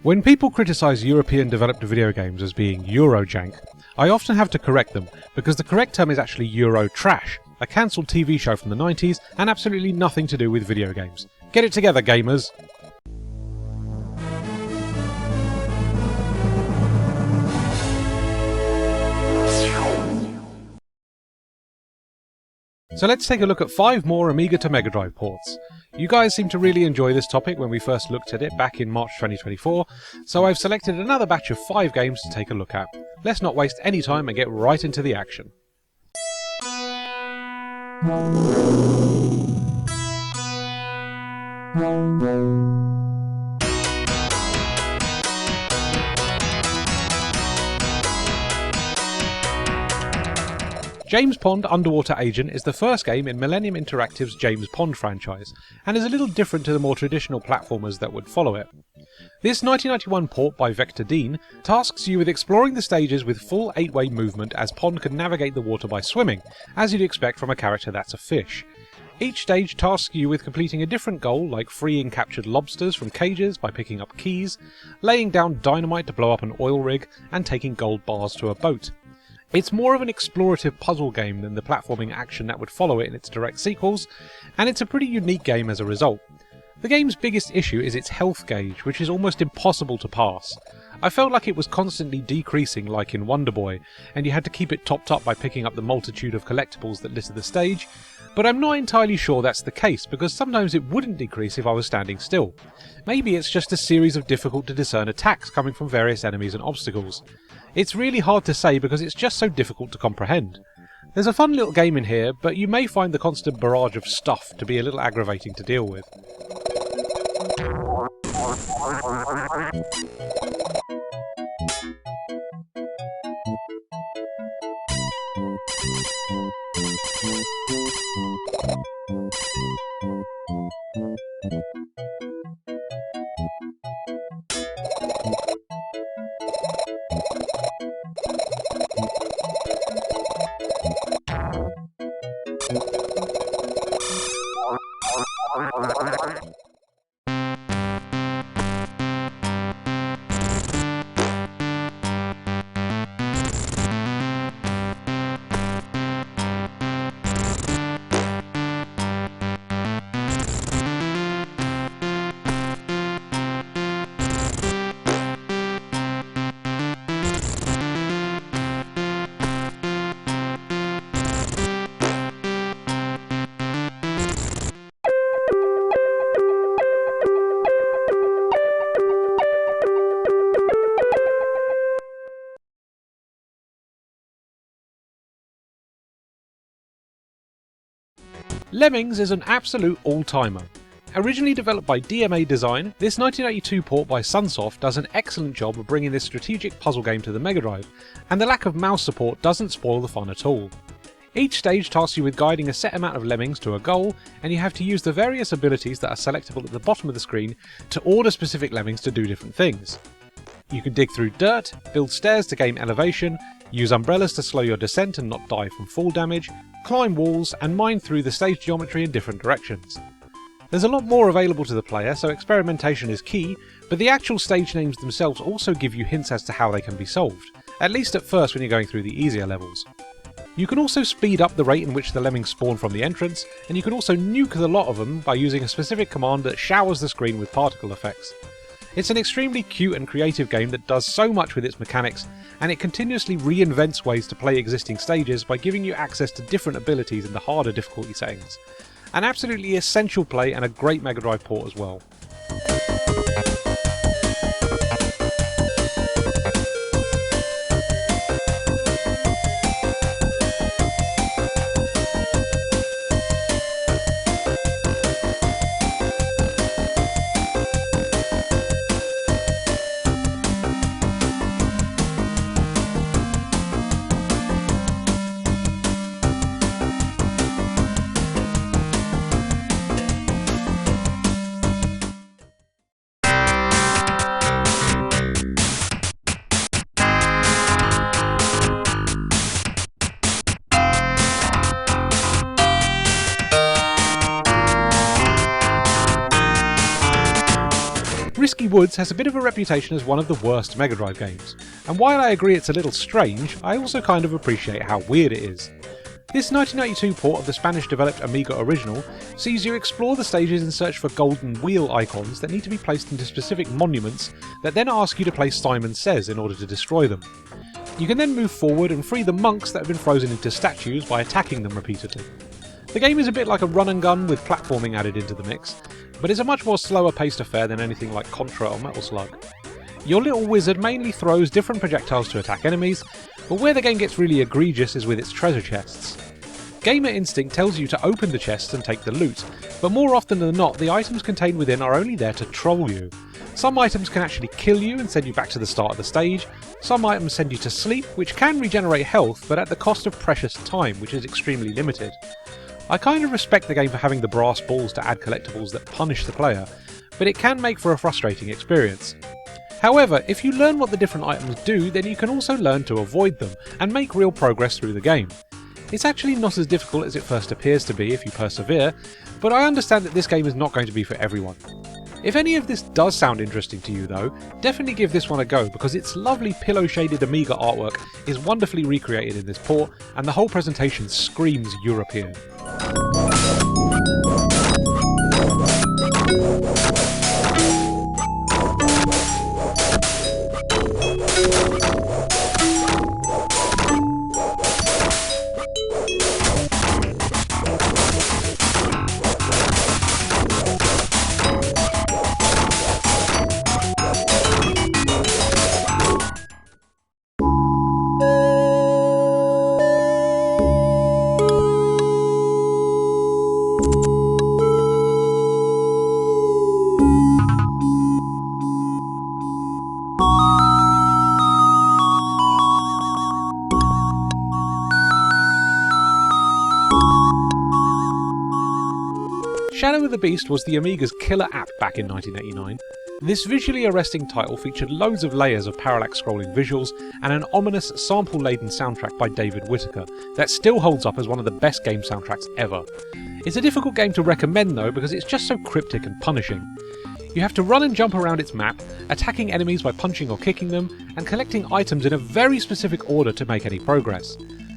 When people criticise European developed video games as being Eurojank, I often have to correct them because the correct term is actually Euro Trash, a cancelled TV show from the 90s and absolutely nothing to do with video games. Get it together, gamers! So let's take a look at 5 more Amiga to Mega Drive ports. You guys seem to really enjoy this topic when we first looked at it back in March 2024, so I've selected another batch of 5 games to take a look at. Let's not waste any time and get right into the action. James Pond Underwater Agent is the first game in Millennium Interactive's James Pond franchise, and is a little different to the more traditional platformers that would follow it. This 1991 port by Vector Dean tasks you with exploring the stages with full 8-way movement as Pond can navigate the water by swimming, as you'd expect from a character that's a fish. Each stage tasks you with completing a different goal, like freeing captured lobsters from cages by picking up keys, laying down dynamite to blow up an oil rig, and taking gold bars to a boat. It's more of an explorative puzzle game than the platforming action that would follow it in its direct sequels, and it's a pretty unique game as a result. The game's biggest issue is its health gauge, which is almost impossible to pass. I felt like it was constantly decreasing like in Wonder Boy, and you had to keep it topped up by picking up the multitude of collectibles that littered the stage, but I'm not entirely sure that's the case, because sometimes it wouldn't decrease if I was standing still. Maybe it's just a series of difficult to discern attacks coming from various enemies and obstacles. It's really hard to say because it's just so difficult to comprehend. There's a fun little game in here, but you may find the constant barrage of stuff to be a little aggravating to deal with. Lemmings is an absolute all-timer. Originally developed by DMA Design, this 1982 port by Sunsoft does an excellent job of bringing this strategic puzzle game to the Mega Drive, and the lack of mouse support doesn't spoil the fun at all. Each stage tasks you with guiding a set amount of lemmings to a goal, and you have to use the various abilities that are selectable at the bottom of the screen to order specific lemmings to do different things. You can dig through dirt, build stairs to gain elevation, use umbrellas to slow your descent and not die from fall damage, climb walls, and mine through the stage geometry in different directions. There's a lot more available to the player, so experimentation is key, but the actual stage names themselves also give you hints as to how they can be solved, at least at first when you're going through the easier levels. You can also speed up the rate in which the lemmings spawn from the entrance, and you can also nuke the lot of them by using a specific command that showers the screen with particle effects. It's an extremely cute and creative game that does so much with its mechanics, and it continuously reinvents ways to play existing stages by giving you access to different abilities in the harder difficulty settings. An absolutely essential play and a great Mega Drive port as well. Woods has a bit of a reputation as one of the worst Mega Drive games, and while I agree it's a little strange, I also kind of appreciate how weird it is. This 1992 port of the Spanish-developed Amiga original sees you explore the stages in search for golden wheel icons that need to be placed into specific monuments that then ask you to play Simon Says in order to destroy them. You can then move forward and free the monks that have been frozen into statues by attacking them repeatedly. The game is a bit like a run and gun with platforming added into the mix, but it's a much more slower paced affair than anything like Contra or Metal Slug. Your little wizard mainly throws different projectiles to attack enemies, but where the game gets really egregious is with its treasure chests. Gamer instinct tells you to open the chests and take the loot, but more often than not the items contained within are only there to troll you. Some items can actually kill you and send you back to the start of the stage, some items send you to sleep, which can regenerate health, but at the cost of precious time, which is extremely limited. I kind of respect the game for having the brass balls to add collectibles that punish the player, but it can make for a frustrating experience. However, if you learn what the different items do, then you can also learn to avoid them, and make real progress through the game. It's actually not as difficult as it first appears to be if you persevere, but I understand that this game is not going to be for everyone. If any of this does sound interesting to you though, definitely give this one a go because its lovely pillow-shaded Amiga artwork is wonderfully recreated in this port, and the whole presentation screams European. Shadow of the Beast was the Amiga's killer app back in 1989. This visually arresting title featured loads of layers of parallax scrolling visuals and an ominous, sample-laden soundtrack by David Whittaker that still holds up as one of the best game soundtracks ever. It's a difficult game to recommend though because it's just so cryptic and punishing. You have to run and jump around its map, attacking enemies by punching or kicking them, and collecting items in a very specific order to make any progress.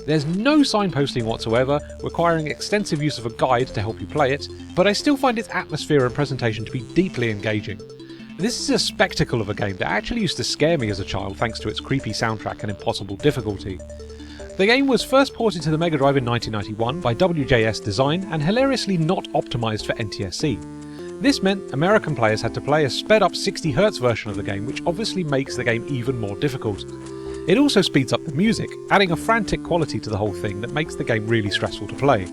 There's no signposting whatsoever, requiring extensive use of a guide to help you play it, but I still find its atmosphere and presentation to be deeply engaging. This is a spectacle of a game that actually used to scare me as a child thanks to its creepy soundtrack and impossible difficulty. The game was first ported to the Mega Drive in 1991 by WJS Design and hilariously not optimised for NTSC. This meant American players had to play a sped up 60Hz version of the game, which obviously makes the game even more difficult. It also speeds up the music, adding a frantic quality to the whole thing that makes the game really stressful to play.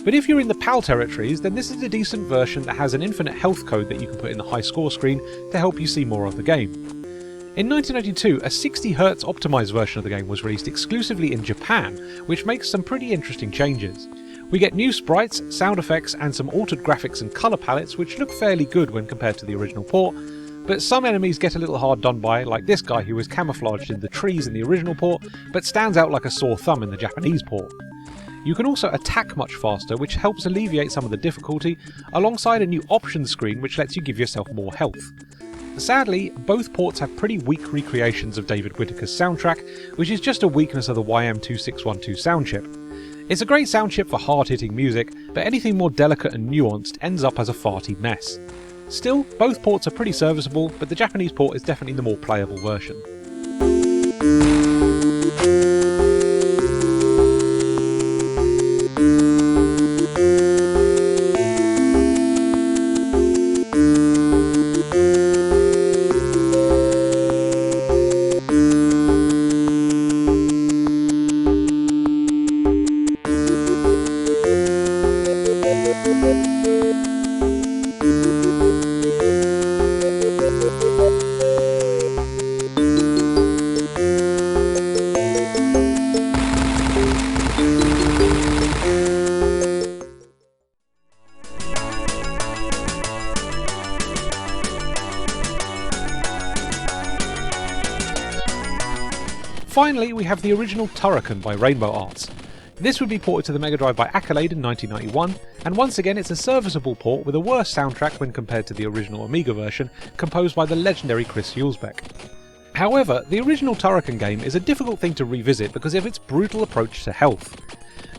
But if you're in the PAL territories, then this is a decent version that has an infinite health code that you can put in the high score screen to help you see more of the game. In 1992, a 60Hz optimised version of the game was released exclusively in Japan, which makes some pretty interesting changes. We get new sprites, sound effects, and some altered graphics and colour palettes which look fairly good when compared to the original port, but some enemies get a little hard done by, like this guy who was camouflaged in the trees in the original port, but stands out like a sore thumb in the Japanese port. You can also attack much faster, which helps alleviate some of the difficulty, alongside a new options screen which lets you give yourself more health. Sadly, both ports have pretty weak recreations of David Whittaker's soundtrack, which is just a weakness of the YM2612 sound chip. It's a great sound chip for hard-hitting music, but anything more delicate and nuanced ends up as a farty mess. Still, both ports are pretty serviceable, but the Japanese port is definitely the more playable version. Finally, we have the original Turrican by Rainbow Arts. This would be ported to the Mega Drive by Accolade in 1991, and once again it's a serviceable port with a worse soundtrack when compared to the original Amiga version, composed by the legendary Chris Hulsbeck. However, the original Turrican game is a difficult thing to revisit because of its brutal approach to health.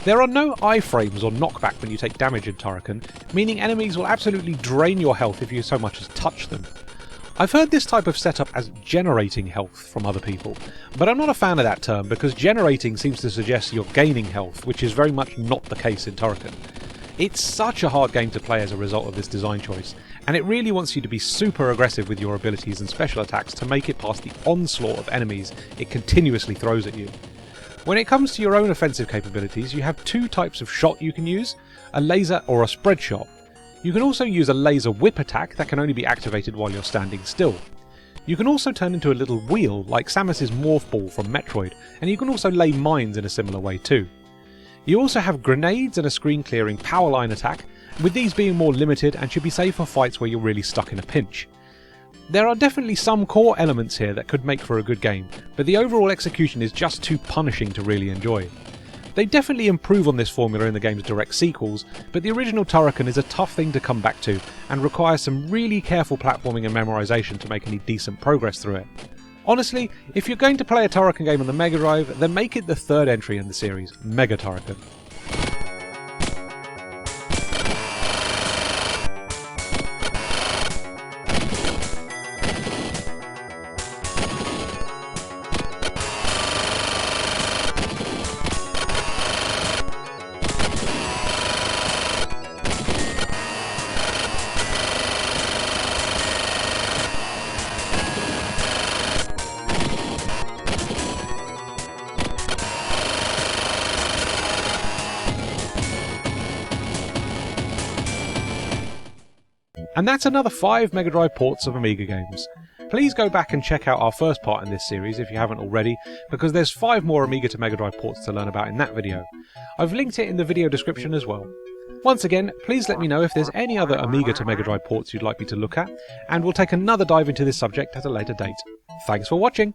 There are no iframes or knockback when you take damage in Turrican, meaning enemies will absolutely drain your health if you so much as touch them. I've heard this type of setup as generating health from other people, but I'm not a fan of that term because generating seems to suggest you're gaining health, which is very much not the case in Turrican. It's such a hard game to play as a result of this design choice, and it really wants you to be super aggressive with your abilities and special attacks to make it past the onslaught of enemies it continuously throws at you. When it comes to your own offensive capabilities, you have two types of shot you can use, a laser or a spread shot. You can also use a laser whip attack that can only be activated while you're standing still. You can also turn into a little wheel like Samus's morph ball from Metroid, and you can also lay mines in a similar way too. You also have grenades and a screen clearing power line attack, with these being more limited and should be safe for fights where you're really stuck in a pinch. There are definitely some core elements here that could make for a good game, but the overall execution is just too punishing to really enjoy. They definitely improve on this formula in the game's direct sequels, but the original Turrican is a tough thing to come back to and requires some really careful platforming and memorisation to make any decent progress through it. Honestly, if you're going to play a Turrican game on the Mega Drive, then make it the third entry in the series, Mega Turrican. And that's another 5 Mega Drive ports of Amiga games. Please go back and check out our first part in this series if you haven't already, because there's 5 more Amiga to Mega Drive ports to learn about in that video. I've linked it in the video description as well. Once again, please let me know if there's any other Amiga to Mega Drive ports you'd like me to look at, and we'll take another dive into this subject at a later date. Thanks for watching!